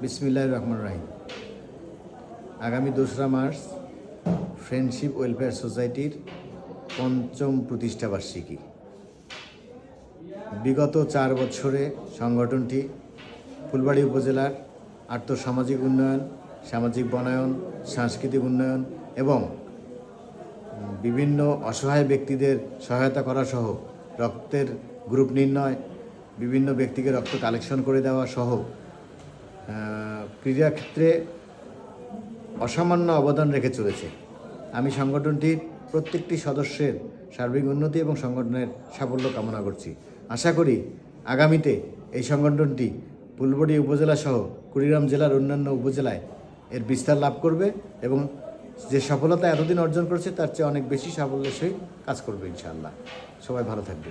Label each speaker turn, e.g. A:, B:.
A: বিসমিল্লাহির রহমানির রহিম। আগামী 2রা মার্চ ফ্রেন্ডশিপ ওয়েলফেয়ার সোসাইটির 5ম প্রতিষ্ঠাবার্ষিকী। বিগত 4 বছরে সংগঠনটি ফুলবাড়ী উপজেলার আর্থসামাজিক উন্নয়ন, সামাজিক বনায়ন, সাংস্কৃতিক উন্নয়ন এবং বিভিন্ন অসহায় ব্যক্তিদের সহায়তা করা সহ রক্তের গ্রুপ নির্ণয়, বিভিন্ন ব্যক্তিকে রক্ত কালেকশন করে দেওয়া সহ ক্রীড়াক্ষেত্রে অসামান্য অবদান রেখে চলেছে। আমি সংগঠনটির প্রত্যেকটি সদস্যের সার্বিক উন্নতি এবং সংগঠনের সাফল্য কামনা করছি। আশা করি আগামীতে এই সংগঠনটি ফুলবাড়ী উপজেলা সহ কুড়িগ্রাম জেলার অন্যান্য উপজেলায় এর বিস্তার লাভ করবে এবং যে সফলতা এতদিন অর্জন করেছে তার চেয়ে অনেক বেশি সাফল্যের সহিত কাজ করবে ইনশাআল্লাহ। সবাই ভালো থাকবে।